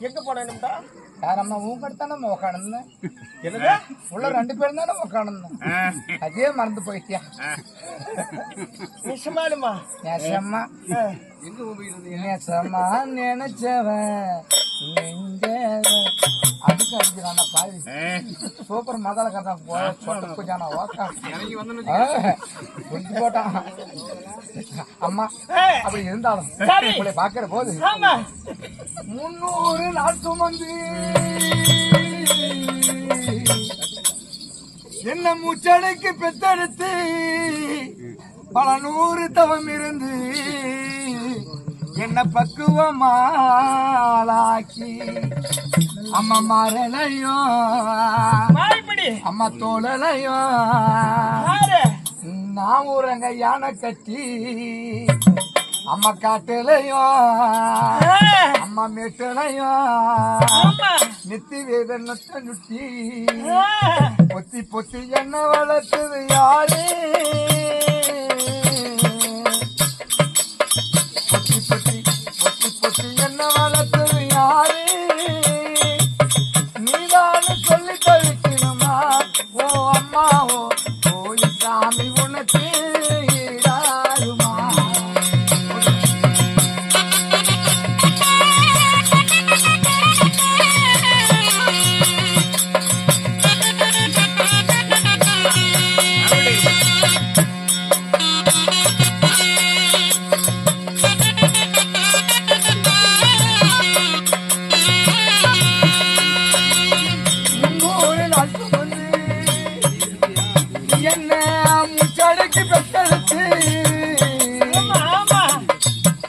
எங்க போனேன்டா யாரம்மா உங்ககிட்ட உக்காணுன்னு உள்ள 2 பேரும் தானே உக்காணுன்னு அதே மறந்து போயிட்டியா? நிஜமாலுமா? நெசமா நெசமா நினைச்சவன் அதுக்கு அடிக்கிறான பாவி சூப்பர் மதால கதை போட்டான ஓக்கா கொஞ்சம் போட்டான். அம்மா அப்படி இருந்தாலும் உங்களை பாக்குற போது 300 நாள் சுமந்து என்ன மூச்சடைக்கு பெத்தெடுத்து பல 100 தவம் இருந்து என்ன பக்குவமாளாக்கி அம்மா மாறலையும் அம்மா தோழலையும் நான் ஊரங்க யானை கட்டி அம்மா காட்டுலையும் அம்மா மேட்டுலையும் நெத்தி வேத நொத்த நுட்டி பொத்தி பொத்தி என்ன வளர்த்தது யாரு? பொத்தி பொத்தி பொத்தி பொத்தி என்ன வளர்த்தது யாரு? நீதானு சொல்லி தவிக்கணுமா? ஓ அம்மாவோ ஓய் சாமி உனக்கு ஈடாகுமா?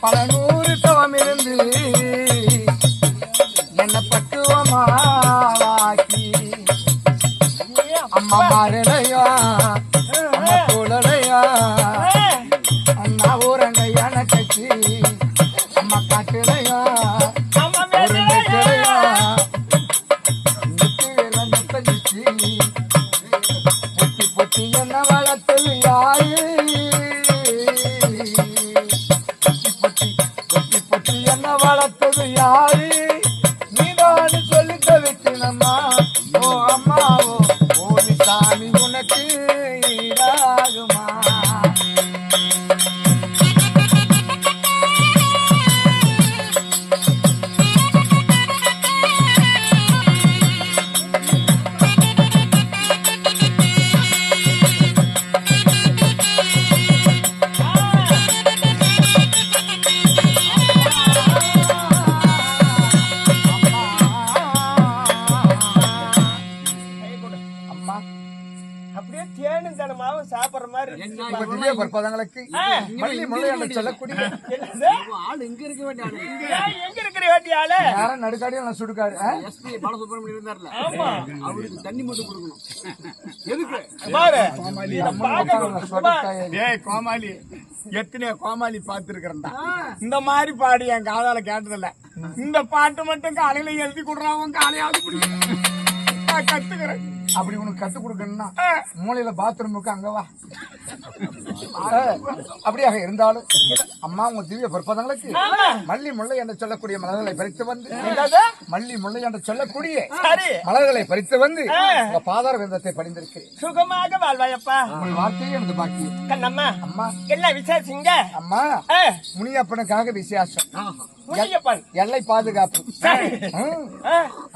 பல 100 தவம் இருந்து என்ன பக்குவமாக்கி அம்மா மாறலையா அம்மா தோழலையா அண்ணா ஊரங்க யானை கட்சி அம்மா காட்டுலையா ஒரு நெட்டலையா நெத்தி வேல நெத்தஞ்சிச்சு பொத்தி பொத்தி என்ன வளர்த்தது யாரு? என்ன வளர்த்தது யாரு? நீதானு சொல்லி தவிக்கணுமா? ஓ அம்மாவோ ஓ சாமி உனக்கு ஈடாகுமா? அப்படியே தேனும் தனமாவும் சாப்பிடுற மாதிரி சொல்லக்கூடிய ஆள் எங்க இருக்க வேண்டிய ஆளு? எங்க இருக்கிற வேண்டிய ஆளு யாரும் நடுக்காடியும் நான் சுடுக்காடு எஸ்பி பாலசுப்ரமணியம் இருந்தார்ல, அவருக்கு தண்ணி மட்டும் கொடுக்கணும். எதுக்கு பாரு கோமாளி எத்தனையோ கோமாளி பாத்துருக்கிறேன்டா. இந்த மாதிரி பாடி என் காதால கேட்டதில்ல. இந்த பாட்டு மட்டும் காலையில எழுதி கொடுறான், காலையாவது கத்துக்கிறேன். அப்படி உனக்கு கத்து கொடுக்கணும்னா மூலையில பாத்ரூமுக்கு அங்க வா. அப்படியாக இருந்தாலும் அம்மா உங்க திவ்ய பிற்பதங்களுக்கு மல்லி முல்லை என்று சொல்லக்கூடிய மலர்களை பறித்து வந்து மல்லி முல்லை என்று சொல்லக்கூடிய மலர்களை பறித்து வந்து உங்க பாதார விந்தத்தை படிந்திருக்கு. சுகமாக வாழ்வாயப்பா. உங்கள் வார்த்தையே எனது பாக்கி. கண்ணம்மா அம்மா எல்லாம் விசேஷிங்க. அம்மா முனியப்பனுக்காக விசேஷம். முனியப்பன் எல்லை பாதுகாப்பு.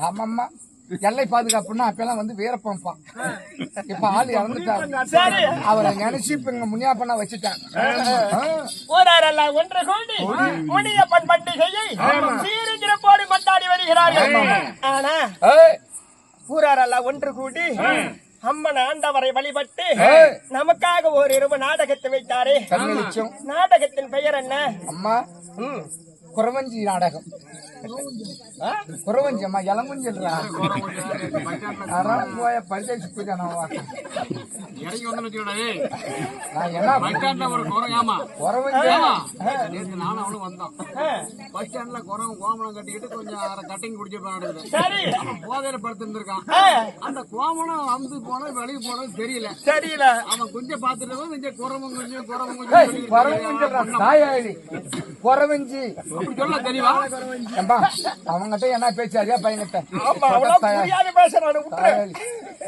ஆமாம்மா எல்லை பாதுகாப்புன்னா அப்பெல்லாம் வந்து வீரப்பம்பான். இப்ப ஆள் இறந்துட்டாரு. அவரை நினைச்சு இப்ப இங்க முனியாப்பண்ணா வச்சுட்டாங்க. ஊராரெல்லாம் ஒன்று கூடி முனியப்பன் பண்டிகையை சீரிக்கிறப்போடு கொண்டாடி வருகிறார்கள். ஆனா ஊராரெல்லாம் ஒன்று கூடி அம்மன் ஆண்டவரை வழிபட்டு நமக்காக ஒரு இரவு நாடகத்தை வைத்தாரே. நாடகத்தின் பெயர் என்ன? அம்மா குறவஞ்சி நாடகம். குறவஞ்சி அம்மா இளங்குஞ்சி பரிசு பூஜை நானும் அவனும் வந்தோம். பஸ் ஸ்டாண்ட்ல குறவன் கோமணம் கட்டிக்கிட்டு கொஞ்சம் கட்டிங் குடிச்சிருப்பான். போதையில படுத்திருந்திருக்கான். அந்த கோமணம் வந்து போன வெளியே போனது தெரியல. அவன் கொஞ்சம் பாத்துட்டு கொஞ்சம் குறவன் கொஞ்சம் குறவஞ்சி சொல்ல தெரியவா? அவங்கிட்ட என்ன பேச்சாரியா பையன்கிட்ட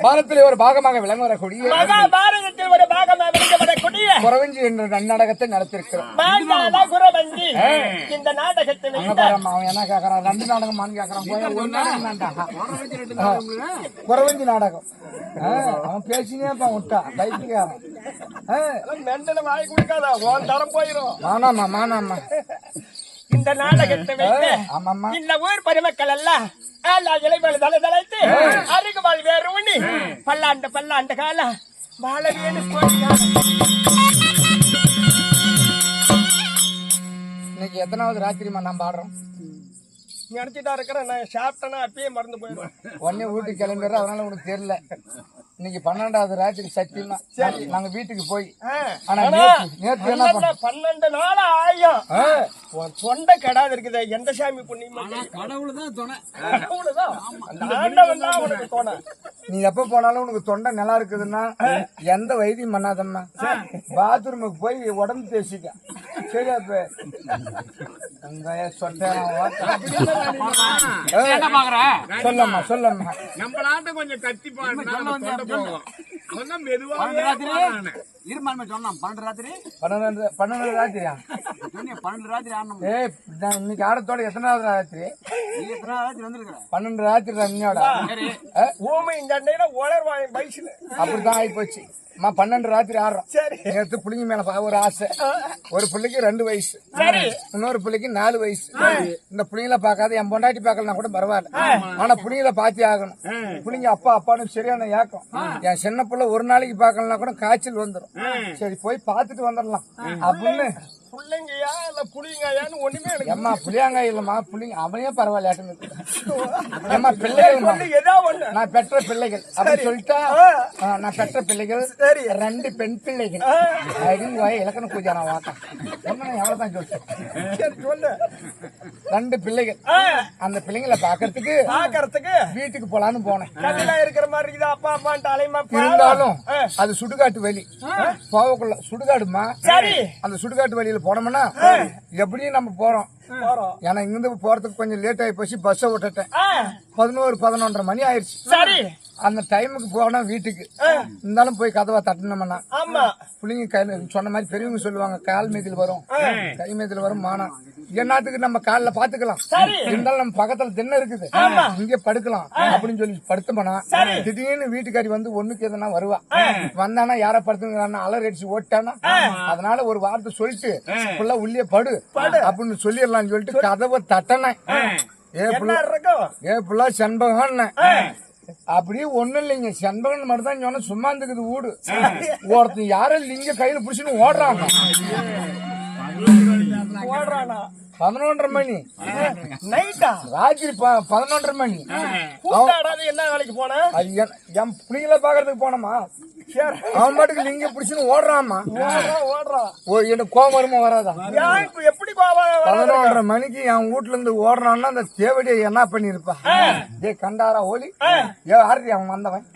பாரதத்தில் ஒரு பாகமாக விளங்க வரக்கூடிய மகாபாரதத்தில் ஒரு பாகமாக விளங்க வரக்கூடிய குறவஞ்சி என்ற நன்னாடகத்தை நடத்திருக்கிறோம். இந்த நாடகத்தை அவன் என்ன கேக்குறான்? 2 நாடகமானு கேக்குறான். குறவஞ்சி நாடகம் அவன் பேசினே விட்டா பைத்தியக்காரன். வாய் குடிக்காத தரம் போயிரும். மானாமா இந்த நாடகத்தை வைத்து இந்த ஊர் பெருமக்கள் எல்லாம் இலைகள் தலைத்து அருகுவாள் வேறு உண்ணி பல்லாண்டு காலம் வாழவேன்னு இன்னைக்கு எத்தனாவது ராத்திரிமா நான் பாடுறோம்? நினைச்சிட்டா இருக்கிறேன். நான் சாப்பிட்டேன்னா அப்பயே மறந்து போயிடுவேன். உடனே வீட்டுக்கு கிளம்பிடுற, அதனால உனக்கு தெரியல. இன்னைக்கு 12வது ராத்திரி சத்தியமா நாங்க வீட்டுக்கு போய் நேற்று 12 நாள் ஆயும் தொண்டை கெடாது இருக்குது. எந்த சாமி புண்ணியம்? கடவுள்தான் துணை. நீ எப்ப போனாலும் உனக்கு தொண்டை நல்லா இருக்குதுன்னா எந்த வைத்தியம் பண்ணாதம்மா. பாத்ரூமுக்கு போய் உடம்பு தேசிக்க. சரி அப்ப சொல்லம்மா நம்ம நாட்டை கொஞ்சம் கத்தி பாடு. மெதுவா சொன்னான் 12 ராத்திரி. 12 ராத்திரியா? 12 ராத்திரி ஆடணும். இன்னைக்கு ஆடத்தோட எத்தனாவது ராத்திரி? 12 ராத்திரி ரன்னியோட ஊமை இந்த உலர்வாய் வயசுல அப்படித்தான் ஆகி போச்சு. 12 ராத்திரி ஆடுறோம். நேற்று பிள்ளைங்க மேல ஒரு ஆசை. ஒரு பிள்ளைக்கு 2 வயசு, இன்னொரு பிள்ளைக்கு 4 வயசு. இந்த பிள்ளைங்களை பார்க்காத என் பொண்டாட்டி பார்க்கலாம் கூட பரவாயில்ல. ஆனா பிள்ளைங்களை பாத்தி ஆகணும். பிள்ளைங்க அப்பான்னு சரியான ஏக்கம். என் சின்ன பிள்ளை ஒரு நாளைக்கு பார்க்கலாம் கூட காய்ச்சல் வந்துடும். சரி போய் பார்த்துட்டு வந்துடலாம் அப்படின்னு புள்ளைங்கயா இல்ல புளியங்காயான்னு ஒண்ணுமே ஏமா புளியாங்காய் இல்லம்மா புள்ளிங்க அவனே பரவாயில்ல. ஏமா பிள்ளைகள் நான் பெற்ற பிள்ளைகள் அப்படின்னு சொல்லிட்டா நான் பெற்ற பிள்ளைகள் 2 பெண் பிள்ளைகள் அப்படின்னு இலக்கண பூஜை நான் வாட்டேன். எவ்வளவுதான் சொல்லு 2 பிள்ளைகள். அந்த பிள்ளைங்களை பாக்கிறதுக்கு வீட்டுக்கு போலான்னு போனேன். இருக்கிற மாதிரி இருக்குது. அப்பா அப்பான்ட்டு அலைமா இருந்தாலும் அது சுடுகாட்டு வழி போவக்குள்ள சுடுகாடுமா. அந்த சுடுகாட்டு வழியில போனோம்னா எப்படியும் நம்ம போறோம். ஏன்னா இங்கிருந்து போறதுக்கு கொஞ்சம் லேட் ஆகி போச்சு. பஸ்ஸை விட்டுட்டேன். 11-11:30 மணி ஆயிடுச்சு. அந்த டைமுக்கு போனா வீட்டுக்கு இருந்தாலும் போய் கதவை தட்டினோம்னா பிள்ளைங்க கையில சொன்ன மாதிரி பெரியவங்க சொல்லுவாங்க கால் மீதில் வரும் கை மீதில் வரும் மானம். என்னத்துக்கு நம்ம காலில் பாத்துக்கலாம். இருந்தாலும் நம்ம பக்கத்துல தின்ன இருக்குது இங்கே படுக்கலாம் அப்படின்னு சொல்லி படுத்தோம்னா திடீர்னு வீட்டுக்காரி வந்து ஒண்ணுக்கு எதனா வருவா. வந்தானா யார படுத்துங்கிறான்னா அலர் அடிச்சு ஓட்டானா. அதனால ஒரு வார்த்தை சொல்லிட்டு புள்ள உள்ளே படு அப்படின்னு சொல்லிடலாம்னு சொல்லிட்டு கதவை தட்டினேன். ஏ புள்ள செண்பகம் அப்படியே ஒண்ணும் இல்லைங்க. செண்பகன் மட்டும் தான் சொன்ன சும்மா இருந்துக்குது வீடு. ஒருத்தன் யாரும் லிங்க கையில புடிச்சுன்னு ஓடுறாங்க. 11:30 மணி நைட்டா ராத்திரி 11:30 மணி. என்ன வேலைக்கு போன? என் பிள்ளைங்களை பாக்குறதுக்கு போனோமா. அவன் பாட்டுக்கு லிங்க புடிச்சுன்னு ஓடுறாமா. ஓடுறான் எனக்கு கோபம் வருமா வராதா? எப்படி கோவம் 11:30 மணிக்கு என் வீட்டுல இருந்து ஓடுறான்னா அந்த தேவடியை என்ன பண்ணிருப்பா? ஏ கண்டாரா ஓலி யாரு அவன் வந்தவன்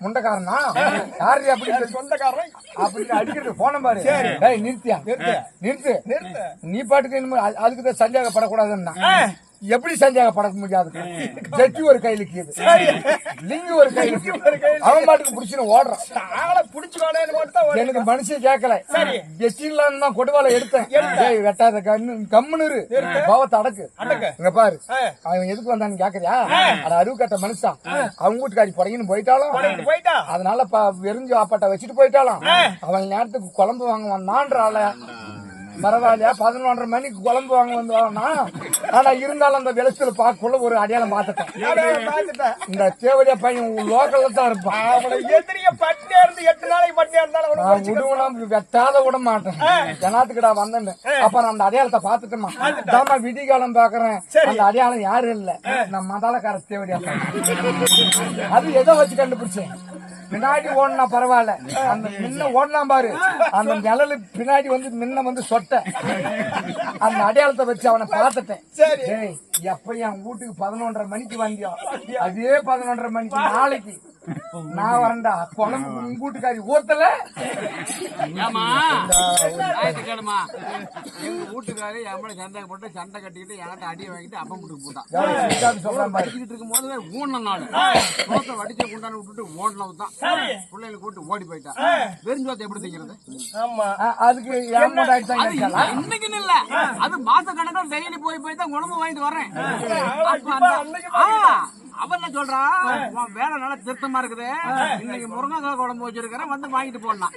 முண்டக்காரனா யாரு அப்படி சொந்தக்காரன் அப்படின்னு அடிக்கிறது போன பாரு. ஏய் நிறுத்தியா நிறுத்து நீ பாட்டுக்கு அதுக்குதான் சந்தேகப்படக்கூடாதுன்னா எப்படி சந்தேகப்பட முடியாது? ஜட்டி ஒரு கையில கீது லிங்கு ஒரு கையில அவன் பாட்டுக்கு புடிச்சுன்னு ஓடுறான். எனக்கு மனுஷன் கேட்கல ஜெட்டிலாம் தான் கொடுவால எடுத்தேன். வெட்டாத கம்முன்னு பாவத்தை அடக்கு இங்க பாரு. அவன் எதுக்கு வந்தான்னு கேக்குறியா? அது அருவு கட்ட மனுஷன் அவங்க வீட்டுக்காரி புடங்கின்னு போயிட்டாலும் அதனால வெறிஞ்சு ஆப்பாட்ட வச்சுட்டு போயிட்டாலும் அவன் நேரத்துக்கு குழம்பு வாங்க வந்தான்றால பரவாயில்லையா 11:30 மணிக்கு குழம்பு வாங்க வந்தானா? ஆனா இருந்தாலும் அந்த விளச்சல பார்க்கக்குள்ள ஒரு அடையாளம் பார்த்துட்டேன். இந்த தேவடியா பையன் லோக்கல்ல தான் இருப்பான். விடுவனா வெட்டாத விட மாட்டேன். ஜனாத்துக்கிடா வந்தேன் அப்புறம் அந்த அடையாளத்தை பாத்துட்டோமா தாமா விடிகாலம் பாக்குறேன். அந்த அடையாளம் யாரும் இல்ல நம்ம மதாலக்கார தேவடியா பையன். அது எதை வச்சு கண்டுபிடிச்சேன்? பின்னாடி ஓடனா பரவாயில்ல அந்த முன்ன ஓடலாம் பாரு அந்த நிழலு பின்னாடி வந்து முன்ன வந்து சொட்ட அந்த அடையாளத்தை வச்சு அவனை பார்த்துட்டேன். எப்ப என் வீட்டுக்கு 11:30 மணிக்கு வந்தியோ அதே 11:30 மணிக்கு நாளைக்கு நான் வரண்டா குழம்பு உங்க வீட்டுக்காரி ஊத்தல. எங்க வீட்டுக்காரி எவ்வளவு சண்டை போட்டு சண்டை கட்டிக்கிட்டு யார்ட்ட அடியை வாங்கிட்டு அப்பம் வீட்டுக்கு போட்டான். சொல்றேன் படிச்சுட்டு இருக்கும் போது ஊன நாள் சோத்தை வடிச்ச குண்டான விட்டுட்டு ஓடனவு தான் பிள்ளைங்களை கூட்டு ஓடி போயிட்டான். வெறுஞ்சோத்தை எப்படி திங்கிறது? அதுக்கு இன்னைக்கு இல்ல அது மாச கணக்கில் டெய்லி போய் தான் குழம்பு வாங்கிட்டு வர்றேன். அவன் என்ன சொல்றான்? வேலை நல்லா திருத்தமா இருக்குது இன்னைக்கு முருங்கைக்காய் குழம்பு வச்சிருக்கிறேன் வந்து வாங்கிட்டு போடலாம்.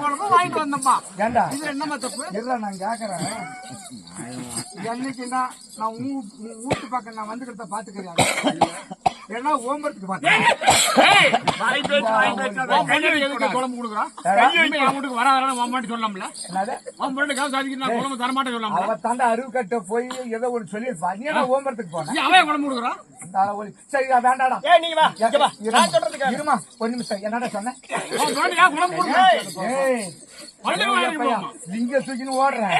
குழம்பு வாங்கிட்டு வந்தோம்மா. இது என்னமா தப்பு? நான் கேக்குறேன் என்னைக்குன்னா நான் வீட்டு பக்கம் நான் வந்துக்கிறத பாத்துக்கிறேன். ஏன்னா ஓம்பரத்துக்கு குழம்பு கொடுக்குறான் வீட்டுக்கு வர சொல்லலாம்ல குழம்பு தரமாட்டேன் சொல்லலாம். அவ தாண்டா அருவு கட்ட போய் ஏதோ ஒரு சொல்லியிருப்பா. நீ ஓம்பரத்துக்கு போன அவன் குழம்பு கொடுக்குறான். சரி வேண்டாடா இருமா ஒரு நிமிஷம் என்னடா சொன்ன? லிங்க தூக்கின்னு ஓடுறேன்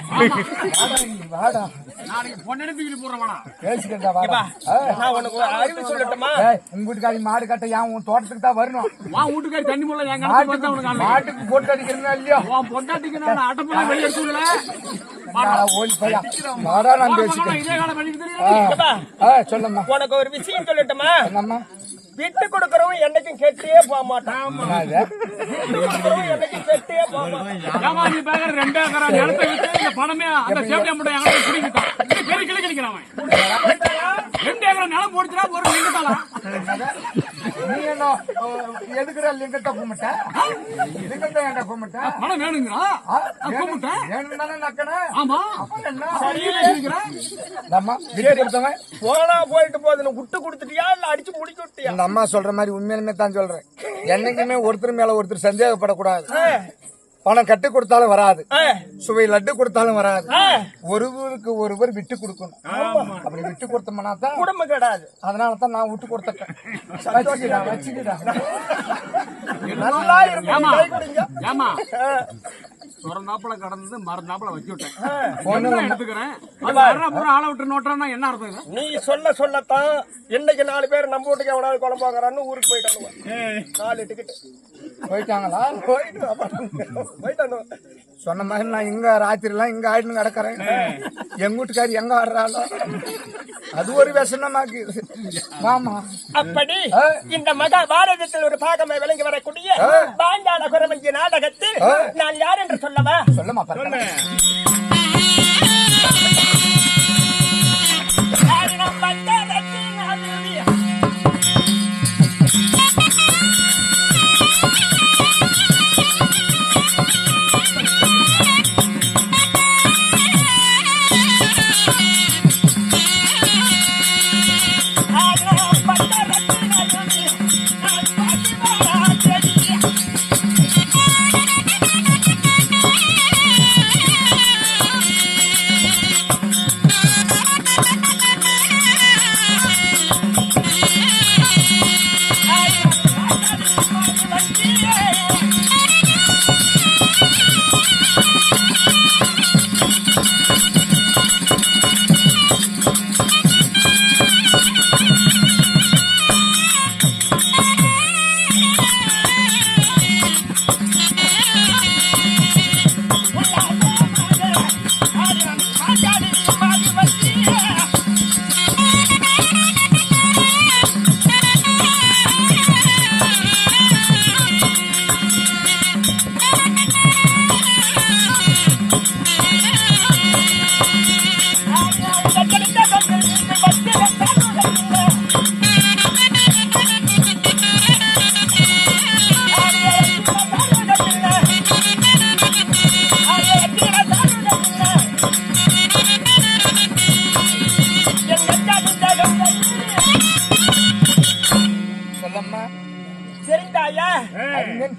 வாடா அறிவு சொல்லட்டுமா? உங்க வீட்டுக்காரி மாடு கட்ட ஏன் உன் தோட்டத்துக்கு தான் வரணும். வீட்டுக்காரி தண்ணி மாட்டுக்கு போட்டு அடிக்கிறா இல்லையா? சொல்லம்மா உனக்கு ஒரு விஷயம் சொல்லட்டுமா? விட்டு கொடுக்கறவன் என்னைக்கும் கெட்டியே போக மாட்டான். என்னைக்கும் கெட்டியே போக மாட்டான். 2 ஏக்கரா நிலத்தை விட்டு பணமே அந்த சேவடியா மட்டும் கிளிக்கிறான். 2 ஏக்கரா நிலம் போடுச்சுனா ஒரு லிங்கத்தாளா? நீ என்ன எதுக்குற லிங்கத்தை கும்பிட்ட? லிங்கத்தை ஏன்டா கும்பிட்ட? பணம் வேணுங்கிறா கும்பிட்டேன். வேணும்தானே நக்கன? ஆமா நம்ம விட்டு கொடுத்தவன் போனா போயிட்டு போகுது விட்டு கொடுத்துட்டியா இல்ல அடிச்சு முடிச்சு விட்டியா? இந்த அம்மா சொல்ற மாதிரி உண்மையிலுமே தான் சொல்றேன். என்னைக்குமே ஒருத்தர் மேல ஒருத்தர் சந்தேகப்படக்கூடாது. பணம் கட்டு கொடுத்தாலும் வராது, சுவை லட்டு கொடுத்தாலும் வராது. ஒருவருக்கு ஒருவர் விட்டு கொடுக்கணும். அப்படி விட்டு கொடுத்தோம்னா தான் குடும்பம் கிடையாது. அதனாலதான் நான் விட்டு கொடுத்துட்டேன். வச்சுக்கிட்டா நல்லா இருக்கும். திறந்தாப்புல கடந்து மறந்தாப்புல வச்சு விட்டேன். எடுத்துக்கிறேன் ஆளை விட்டு நோட்டான்னா என்ன அர்த்தம்? நீ சொல்லத்தான் என்னைக்கு 4 பேர் நம்ம வீட்டுக்கு எவனாவது குழம்பு வாங்குறான்னு ஊருக்கு போயிட்டானுவா. 4 டிக்கெட் போயிட்டாங்களா? போயிட்டானு சொன்ன மாதிரி நான் இங்க ராத்திரி எல்லாம் இங்க ஆயிட்டு கிடக்குறேன். எங்க வீட்டுக்காரி எங்க ஆடுறாளோ அது ஒரு விஷமாக்கு. ஆமா அப்படி இந்த மகாபாரதத்தில் ஒரு பாகமே விளங்கி வரக்கூடிய பாஞ்சால குரமஞ்சி நாடகத்தில் நான் யார் என்று சொல்லவா? சொல்லமா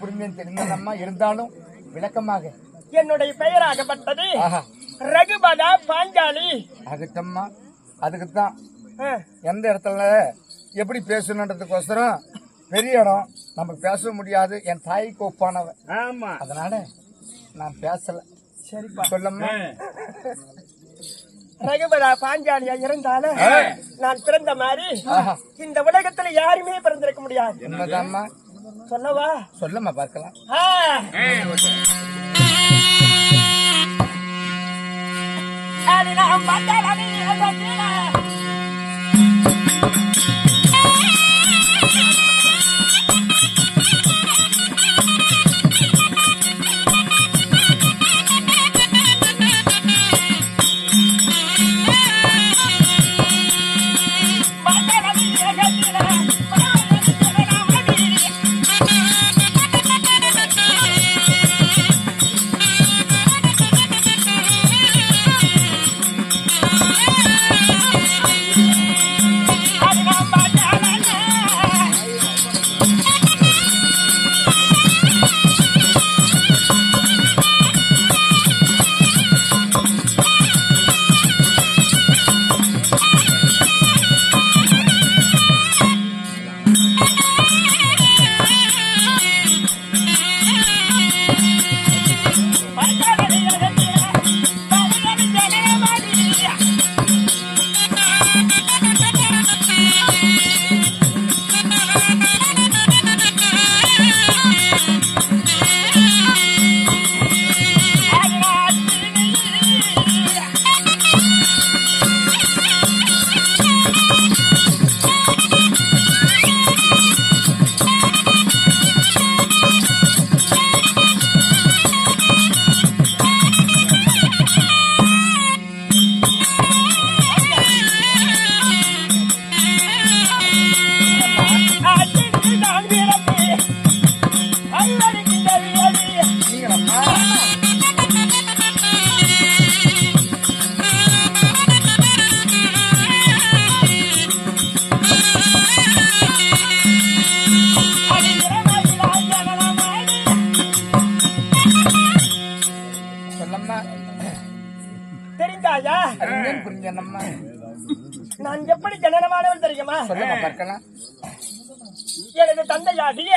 புரிந்தேன் தெரிந்ததம்மா. இருந்தாலும் விளக்கமாக என்னுடைய பெயராகப்பட்டது ஆஹா ரகுபதா பாஞ்சாலி. அதுக்கம்மா அதுக்குத்தான் ஆ, எந்த இடத்துல எப்படி பேசணுன்றதுக்கோசரம் பெரிய இடம் நம்ம பேச முடியாது. என் தாய்க்கு ஒப்பானவன், ஆமா. அதனால நான் பேசல. சரிப்பா. சொல்லம்மா. ரகுபதா பாஞ்சாலியா இருந்தாலும் நான் பிறந்த மாதிரி ஆஹா இந்த உலகத்துல யாருமே பிறந்திருக்க முடியாது. உண்மைதாம்மா. சொல்லவா? சொல்லம்மா பார்க்கலாம். ஆ. அது நான் பார்த்தாலே அந்த கீழே. தெரிந்தாயா? புரிஞ்சம்மா. நான் எப்படி ஜனனமானவன் தெரியுமா? சொல்லம்மா பார்க்கலாம். எனது தந்தையாகிய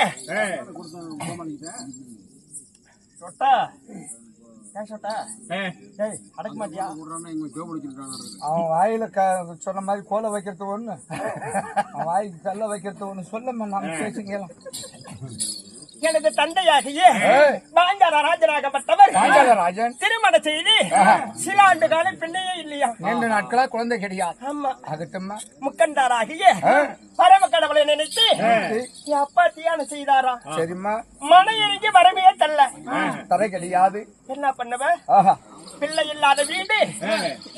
சொட்டா ஏன் சொட்டா ஏய் அடக்க மாட்டியா? அவன் வாயில சொன்ன மாதிரி கோலை வைக்கிறது ஒண்ணு, அவன் வாய்க்கு கல்ல வைக்கிறது ஒண்ணு. சொல்லம்மா நம்ம பேசுங்கலாம். எனது தந்தையாகிய பாஞ்சால ராஜனாகப்பட்டவர் ராஜன் திருமண செய்தி சில ஆண்டு காலம் பிள்ளையே இல்லையா? 2 நாட்களா குழந்தை கிடையாது. ஆமா. ஆகட்டும்மா. முக்கண்டாராகிய பரம கடவுளை நினைத்து என் அப்பா தியானம் செய்தாரா. சரிம்மா. மன இறங்கி வரவே தள்ள தரை கிடையாது. என்ன பண்ணுவ? ஆஹா பிள்ளை இல்லாத வீடு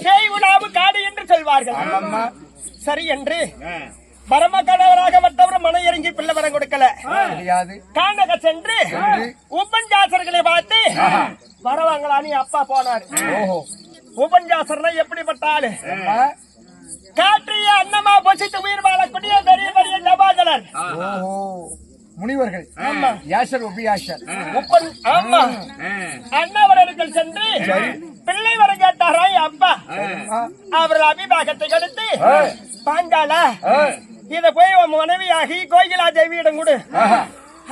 பேய் உணவு காடு என்று சொல்வார்கள். ஆமாம்மா. சரி என்று பரம கடவுளாகப்பட்டவர் மன இறங்கி பிள்ளை வரம் கொடுக்கல கிடையாது. காண்டக சென்று உபன்யாசர்களை பார்த்து வரவாங்களான்னு அப்பா போனாரு. ஓஹோ. உபன்யாசர்னா எப்படிப்பட்ட ஆளு? அம்மா. காற்றிய அன்னமா பொசித்து உயிர் வாழக்கூடிய பெரிய பெரிய ஜபாதலர். ஓஹோ. முனிவர்கள். ஆமா. யாசர் உபியாசர். ஆமா. அன்னவரர்கள் சென்று பிள்ளை வரம் கேட்டாராய் அப்பா. அவர்கள் அபிபாகத்தை கொடுத்து பாஞ்சாலா இத போய் உன் மனைவியாகி கோகிலா தேவியிடம் கொடு,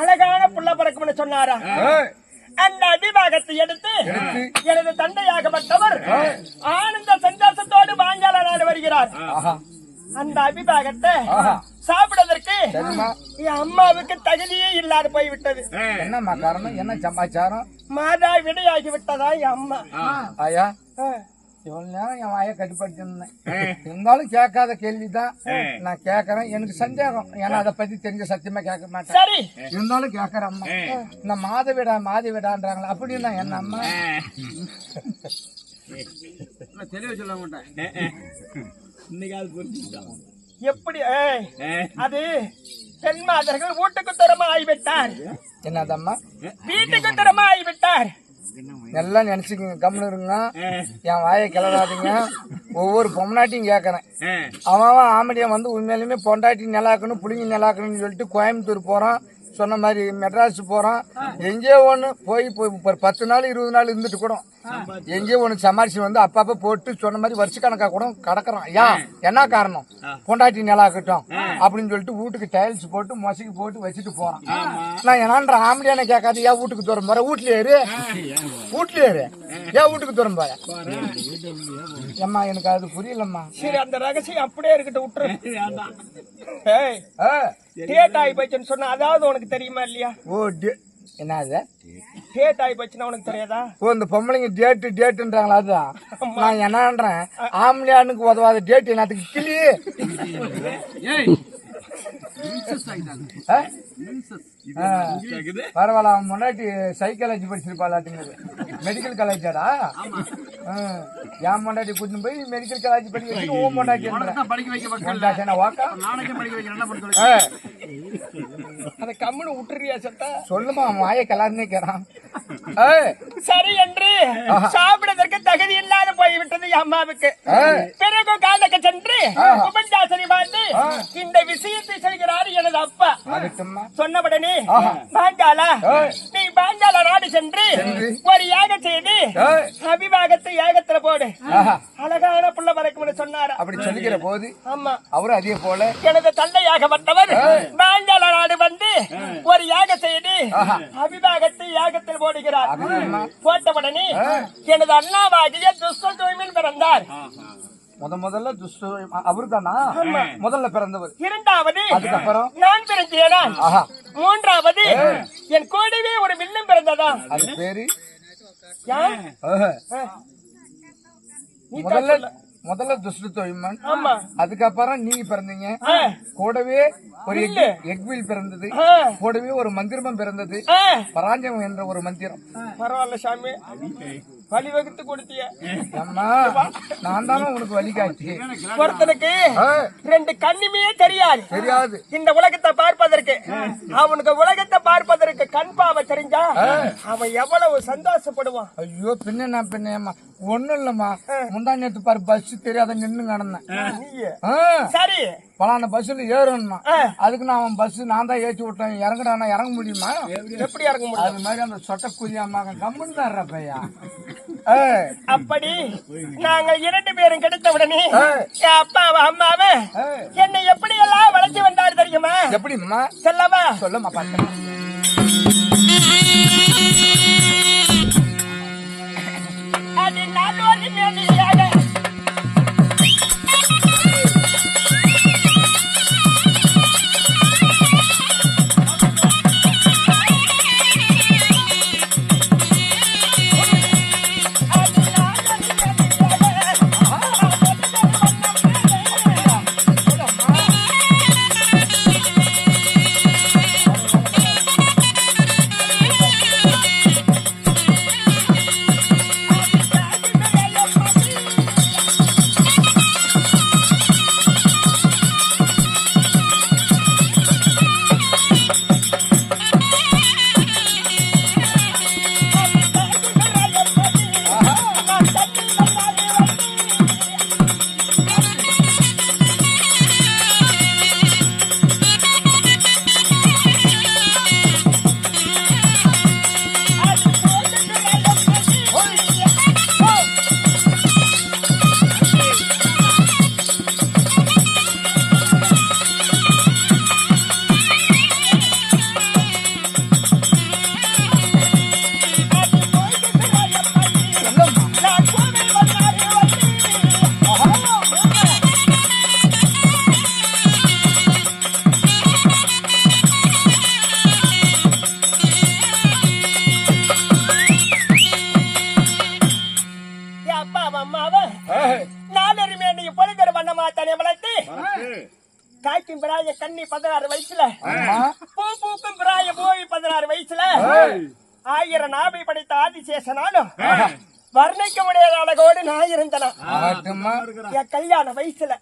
அழகான புள்ள பறக்கும்னு சொன்னாரா. அந்த அபிபாகத்தை எடுத்து எனது தந்தையாகப்பட்டவர் ஆனந்த சந்தோஷத்தோடு பாஞ்சால நாடு வருகிறார். அந்த அபிபாகத்தை சாப்பிடுவதற்கு என் அம்மாவுக்கு தகுதியே இல்லாது போய்விட்டது. என்னம்மா காரணம்? என்ன சமாச்சாரம்? மாதா விடையாகி விட்டதா என் அம்மா. ஆயா இவ்வளவு நேரம் என் வாயை கட்டுப்படுத்திருந்தேன். இருந்தாலும் கேட்காத கேள்விதான் நான் கேட்கறேன். எனக்கு சந்தேகம், ஏன்னா அதை பத்தி தெரிஞ்ச சத்தியமா கேட்க மாட்டேன். சரி இருந்தாலும் கேட்கறேன். அம்மா இந்த மாதவிடான்றாங்களா அப்படின்னா என்ன அம்மா? தெளிவா சொல்ல மாட்டேன். எப்படி அது பெண் மாதர்கள் வீட்டுக்கு தரமா ஆகிவிட்டார். என்னதம்மா? வீட்டுக்கு தரமா ஆகிவிட்டார். எல்லாம் நினைச்சுக்கங்க, கம்னு இருங்க, என் வாயை கிளறாதீங்க. ஒவ்வொரு பொம்னாட்டியும் கேட்கறேன். அவன் ஆம்படியா வந்து உண்மையிலுமே பொண்டாட்டி நல்லாக்கணும் புளிங்கி நல்லாக்கணும்னு சொல்லிட்டு கோயம்புத்தூர் போறான். சொன்ன மாதிரி மெட்ராஸ் போறோம், எங்கேயோ ஒண்ணு போய் ஒரு 10 நாள் 20 நாள் இருந்துட்டு கூட எங்கேயோ ஒண்ணு சமாளிச்சு வந்து அப்பப்ப போட்டு சொன்ன மாதிரி வருஷக்கணக்கா கூட கடக்குறோம். என்ன காரணம்? பொண்டாட்டி நிலாக்கட்டும் அப்படின்னு சொல்லிட்டு வீட்டுக்கு டைல்ஸ் போட்டு மொசைக்கு போட்டு வச்சுட்டு போறான். நான் என்னன்ற ஆம்படியான கேட்காது, ஏன் வீட்டுக்கு தூரம் போற? வீட்லயே இரு, ஏன் வீட்டுக்கு தூரம் போற? ஏம்மா எனக்கு அது புரியலம்மா. சரி, அந்த ரகசியம் அப்படியே இருக்கட்டும், விட்டுரு. டேட் ஆகி போச்சுன்னு சொன்னா அதாவது உனக்கு தெரியுமா இல்லையா? ஓ, என்ன அது? டேட் ஆகி போச்சுன்னா உனக்கு தெரியாதா? ஓ, இந்த பொம்பளைங்க டேட்டுன்றாங்களா? அதுதான் நான் என்னன்றேன். ஆம்பளையானுக்கு உதவாத டேட் என்னத்துக்கு கிளி? பரவாயில்ல, அவன் முன்னாடி சைக்காலஜி படிச்சிருப்பாளாட்டுங்கிறது. மெடிக்கல் காலேஜாடா? என் முன்னாடி கூட்டின்னு போய் மெடிக்கல் காலேஜ் படிக்க வச்சு ஓ முன்னாடி அந்த கம்முன்னு விட்டுறியா சத்தா? சொல்லுமா, மாய கலாருன்னே கேறான். சரி என்று சாப்பிடுவதற்கு தகுதி இல்லாத போய்விட்டது அம்மாவுக்கு. பிறகு காலக்கு சென்று உபன்யாசனை பார்த்து இந்த விஷயத்தை சொல்கிறார் எனது அப்பா. சொன்னபடனே பாஞ்சாலா, நீ பாஞ்சாலா நாடு சென்று ஒரு யாகம் செய்து அபிவாகத்தை யாகத்துல போடு, அழகான புள்ள பறக்கும் சொன்னார். அப்படி சொல்லுகிற போது ஆமா, அவரும் அதே போல எனது தந்தையாகப்பட்டவர் பாஞ்சாலா நாடு வந்து ஒரு யாகம் செய்து அபிவாகத்தை யாகத்தில் போடுகிறார். போட்டவுடனே எனது அண்ணாவாகிய துஷ்டதூய்மன் பிறந்தார். முதல்ல அவரு தானா முதல்ல பிறந்தவர்? இரண்டாவது அதுக்கப்புறம் நான் பிறந்தேனா? மூன்றாவது என் கூடவே ஒரு வில்லும் பிறந்ததா? அது பேரு முதல்ல துஷ்டதூய்மன். அதுக்கப்புறம் நீங்க பிறந்தீங்க. கூடவே ஒரு எக்வில் பிறந்தது. கூடவே ஒரு மந்திரமும் பிறந்தது, பராஞ்சம் என்ற ஒரு மந்திரம். பரவாயில்ல சாமி, வழி வகுத்து கொடுத்திய. அம்மா, நான் தானே உனக்கு வழி காட்சி. ஒருத்தனுக்கு 2 கண்ணுமே தெரியாது இந்த உலகத்தை பார்ப்பதற்கு. அவனுக்கு உலகத்தை பார்ப்பதற்கு கண் பாவை தெரிஞ்சா அவன் எவ்வளவு சந்தோஷப்படுவான். ஐயோ, பின்னேம்மா ஒண்ணும் இல்லம்மா. முந்தா நேத்து பாரு, பஸ் தெரியாத நின்னு கடந்தேன். சரி, பலான பஸ்ல ஏறணும்னா அதுக்கு நான் பஸ் நான் தான் ஏற்றி விட்டேன். இறங்குறானா இறங்க முடியுமா? எப்படி இறங்க முடியும்? அது மாதிரி அந்த சொட்ட குதியாமாக கம்முன்னு தான் பையா. அப்படி நாங்கள் 2 பேரும் கிடைத்தவுடனே அப்பாவை அம்மாவை என்னை எப்படி எல்லாம் வளர்ச்சி வந்தாரு தெரியுமா? எப்படிம்மா சொல்லவா? சொல்லமா பாக்க. அது நாளோடு மேலியாக காய்க்கும் பிராய கண்ணி 16 வயசுல, பூ பூக்கும் பிராய போய் 16 வயசுல, 1000 நாபை படைத்த ஆதிசேஷனாலும் வர்ணிக்க முடியாத அழகோடு நான் இருந்தனா. என் கல்யாண வயசுல,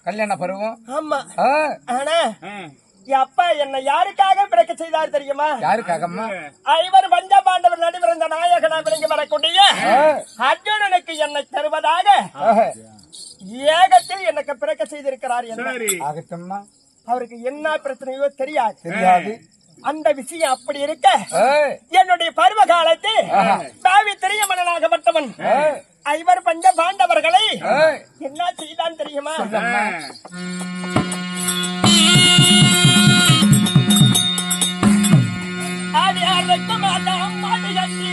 கல்யாண பருவம். ஆமா. ஆனா என் அப்பா என்னை யாருக்காக பிறக்க செய்தார் தெரியுமா? யாருக்காகம்மா? 5 பஞ்ச பாண்டவர் நடுவிருந்த நாயகனா விளங்கி வரக்கூடிய அர்ஜுனனுக்கு என்னை தருவதாக ஏகத்தில் எனக்கு பிறக்க செய்திருக்கிறார். அவருக்கு என்ன பிரச்சனையோ தெரியாது. அந்த விஷயம் அப்படி இருக்க ஏய், என்னுடைய பருவ காலத்தில் தாவி திரிய மன்னனாகப்பட்டவன் ஐவர் பஞ்ச பாண்டவர்களை ஏய், என்ன செய்தான் தெரியுமா? சொல்லம்மா. ஆடி ஆடுறதுக்கு மாட்டான் மாடி கட்டி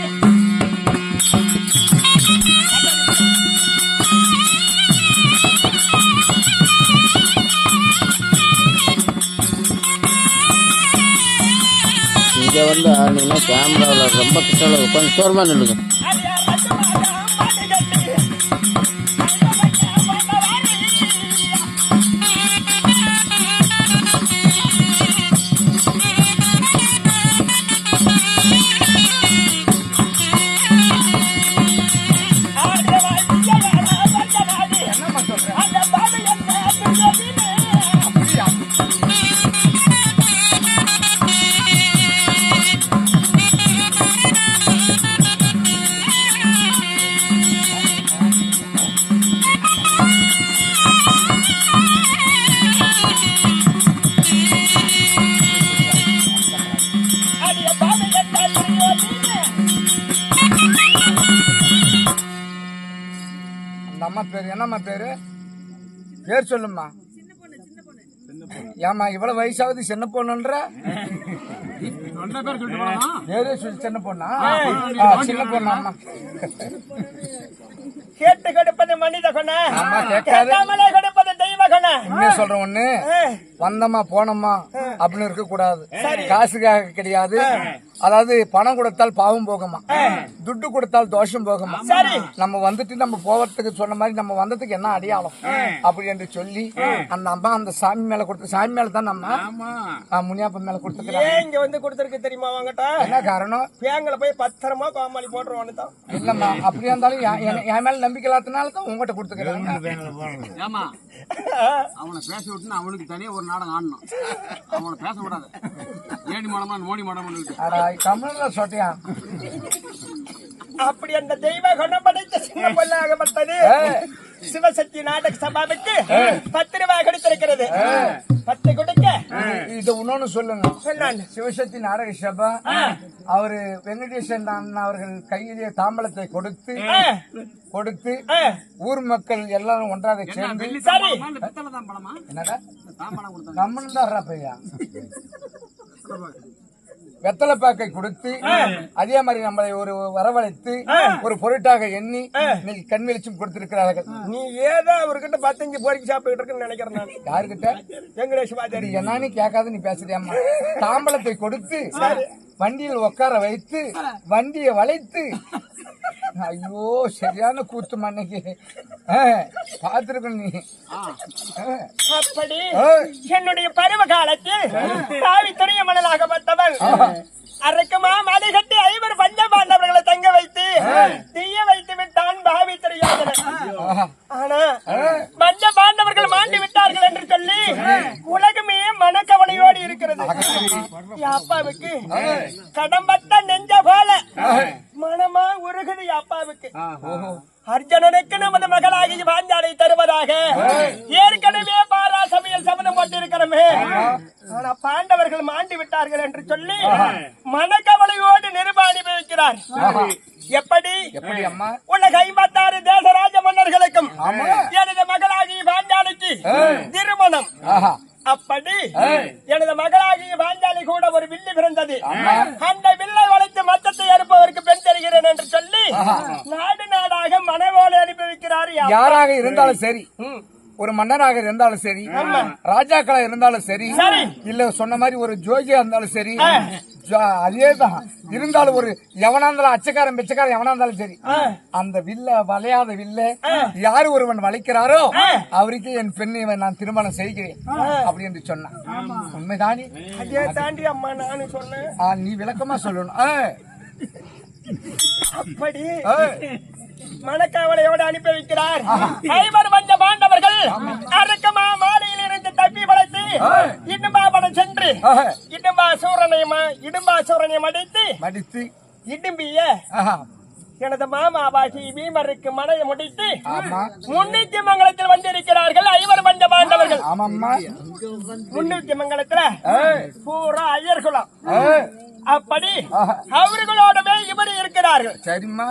இங்கே வந்து ஆடினீங்கன்னா கேமராவில் ரொம்ப கிட்ட கொஞ்சம் தூரமாக நில்லுங்க. ஆடி ஆடுறதுக்கு மாட்டான் மாடி கட்டி என்னம்மா சொல்ற? அந்த பாவி என்ன அப்படியா? அடிய பாவி என்ன தெரியும் அந்த அம்மா பேரு என்னம்மா பேரு? பேர் சொல்லும்மா. ஏம்மா இவ்வளவு வயசாவது சின்ன பொண்ணுன்ற சொன்ன பேர் சொல்லிட்டு போலாமா? பேரே சொல்லி சின்ன பொண்ணா? சின்ன பொண்ணா அம்மா? கேட்டு கொடுப்பது மனித குண ஆமா, கேட்காது. கேட்காமலே கொடுப்பது தெய்வ குண உண்மையை சொல்றேன் ஒண்ணு, வந்தம்மா போனோமா அப்படின்னு இருக்க கூடாது. காசுக்காக கிடையாது. அதாவது பணம் கொடுத்தால் பாவம் போகுமா, துட்டு கொடுத்தால் தோஷம் போகுமா. சரி. நம்ம வந்துட்டு நம்ம போவதுக்கு சொன்ன மாதிரி நம்ம வந்ததுக்கு என்ன அடையாளம் அப்படி என்று சொல்லி அந்த அம்மா அந்த சாமி மேல கொடுத்து, சாமி மேல தான் நம்ம முனியாப்ப மேல கொடுத்துக்கிறாங்க. ஏன் இங்க வந்து கொடுத்திருக்கு தெரியுமா? வாங்கட்டா என்ன காரணம்? பேங்கல போய் பத்திரமா கோமாளி போட்டுருவான்னு தான். இல்லம்மா, அப்படியா இருந்தாலும் என் மேல நம்பிக்கை இல்லாதனால தான் உங்ககிட்ட கொடுத்துக்கிறாங்க. ஏமா அவனை பேச விட்டுன்னு அவனுக்கு தனியா ஒரு நாடகம் ஆடணும். அவனை பேச விடாத. ஏடி மடமா மோடி மடமா தமிழ்ல சொட்டியா? அப்படி அந்த தெய்வ குணம் படைத்த சின்ன பொண்ணாகப்பட்டது சிவசக்தி நாடக சபாவுக்கு 10 ரூபாய் கொடுத்திருக்கிறது. 10 கொடுக்க இது இன்னொன்னு சொல்லுங்க. சொன்னான். சிவசக்தி நாடக சபா அவரு வெங்கடேசன் அண்ணா அவர்கள் கையிலே தாம்பலத்தை கொடுத்து ஊர் மக்கள் எல்லாரும் ஒன்றாக சேர்ந்து சரி. பித்தளை தான் பழமா என்னடா தாம்பழம் கொடுத்தாங்க. கம்மன் தான் பையா வெத்தலை பாக்கை கொடுத்து அதே மாதிரி நம்மளை ஒரு வரவழைத்து ஒரு பொருட்டாக எண்ணி இன்னைக்கு கண் வெளிச்சம் கொடுத்திருக்கிறார்கள். நீ ஏதோ அவர்கிட்ட 15 பொறிக்கு சாப்பிட்டு இருக்குன்னு நினைக்கிறேன் நான். யாருக்கிட்ட? வெங்கடேஷ் பாஜாரி. என்னன்னு கேட்காத நீ பேசுறியாமா? தாம்பலத்தை கொடுத்து வண்டியில் உட்கார வைத்து வண்டியை வளைத்து, ஐயோ சரியான கூத்து மண்ணைக்கு பாத்துருக்க நீ. அப்படி என்னுடைய பருவ காலத்தில் தாவி துணிய மணலாகப்பட்டவன் அரக்குமா மலை கட்டி 5 பஞ்ச பாண்டவர்களை தங்க வைத்து தீய வைத்து விட்டான் பாவி தெரியாத. ஆனா பஞ்ச பாண்டவர்கள் மாண்டி விட்டார்கள் என்று சொல்லி உலகமே மனக்கவலையோடு இருக்கிறது. அப்பாவுக்கு கடம்பட்ட நெஞ்ச போல மனமா உருகுது அப்பாவுக்கு. அர்ஜுனனுக்கு நமது மகளாகி பாஞ்சாலை தருவதாக ஏற்கனவே பாரா சமையல் சபதம் போட்டிருக்கிறோமே. ஆனா பாண்டவர்கள் மாண்டி விட்டார்கள் என்று சொல்லி மனக்கவலையோடு நிருபாணி வைக்கிறார். எப்படி அம்மா? உலக 56 தேசராஜ மன்னர்களுக்கும் எனது மகளாகிய பாஞ்சாலைக்கு திருமணம். அப்படி எனது மகளாகிய பாஞ்சாலி கூட ஒரு வில்லி பிறந்தது. அந்த வில்லை வளைத்து மத்தத்தை அறுப்பவருக்கு பெண் தருகிறேன் என்று சொல்லி நாடு நாடாக மனைவோடு அனுபவிக்கிறார். யாராக இருந்தாலும் சரி, ஒரு மன்னராக இருந்தாலும் சரி, ராஜாக்களா இருந்தாலும் சரி, இல்ல சொன்ன மாதிரி ஒரு ஜோகியா இருந்தாலும் சரி, அதேதான் இருந்தாலும் ஒரு எவனா இருந்தாலும் அச்சக்காரன் பிச்சைக்காரன் எவனா இருந்தாலும் சரி, அந்த வில்ல வளையாத வில்ல யாரு ஒருவன் வளைக்கிறாரோ அவருக்கு என் பெண்ணை நான் திருமணம் செய்கிறேன் அப்படி என்று சொன்னான். உண்மைதானே? அதே தாண்டி அம்மா நானும் சொன்னேன். நீ விளக்கமா சொல்லணும். அப்படி மனக்காவலையோடு அனுப்பி வைக்கிறார். 5 பஞ்ச பாண்டவர்கள் அரக்கமா மாலையில் இருந்து தப்பி வளைத்து இடும்பாபடம் சென்று இடும்பாசூரனை அடித்து மடித்து இடும்பிய எனது மாமாவாகி பீமருக்கு மனையை முடித்து ஆமா முன்னூத்தி மங்கலத்தில் வந்திருக்கிறார்கள் ஐவர் பஞ்ச பாண்டவர்கள். ஆமாம்மா முன்னூத்தி மங்கலத்துல பூரா ஐயர்குலம். ஏய், அப்படி அவர்களோடவே இவர் இருக்கிறார்கள். சரிம்மா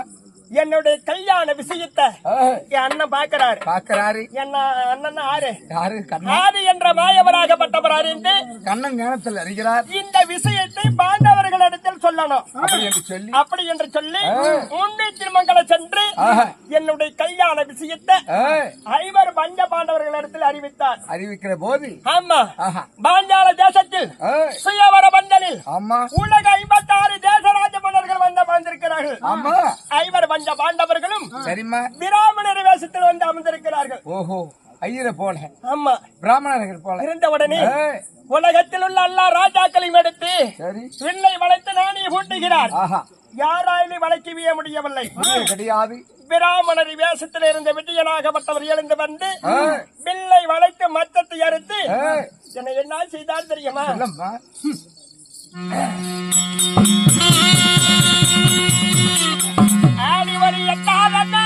என்னுடைய கல்யாண விஷயத்தை ஏய், என் அண்ணன் பாக்குறாரு. பாக்குறாரு என்ன அண்ணன் ஆறு யாரு கண்ணன் ஆதி என்ற மாயவராகப்பட்டவர் அறிந்து கண்ணன் ஞானத்தில் அறிகிறார் இந்த விஷயத்தை பாண்டவர்களிடத்தில் சொல்லணும். அப்படி என்று சொல்லி அப்படி என்று சொல்லி முன்னூத்தி மங்கலம் சென்று என்னுடைய கல்யாண விஷயத்தை ஏய், ஐவர் பஞ்ச பாண்டவர்களிடத்தில் அறிவித்தார். அறிவிக்கிற போது ஆமா ஆஹா, பாஞ்சால தேசத்தில் ஏய், சுயவர பந்தலில் ஆமா உலக 56 தேசராஜ மன்னர்கள் வந்திருக்கிறார்கள். ஆமா ஐவர் பஞ்ச பாண்டவர்களும் சரிம்மா பிராமணர் வேஷத்தில் வந்து அமர்ந்திருக்கிறார்கள். ஓஹோ ஐயரை போல ஆமா பிராமணர்கள் போல இருந்தவுடனே ஏய், உலகத்தில் உள்ள எல்லா ராஜாக்களையும் எடுத்து சரி வில்லை வளைத்து நாணி பூட்டுகிறார். ஆஹா யாராலும் வளைக்கவே முடியவில்லை. புரிய கிடையாது பிராமணர் வேஷத்தில் இருந்த விட்டியனாகப்பட்டவர் எழுந்து வந்து ஏய், வில்லை வளைத்து மத்தத்தை அறுத்து ஏய், என்னை என்ன செய்தார் தெரியுமா? இல்லம்மா ஆடி ஒரு எட்டாதண்ணா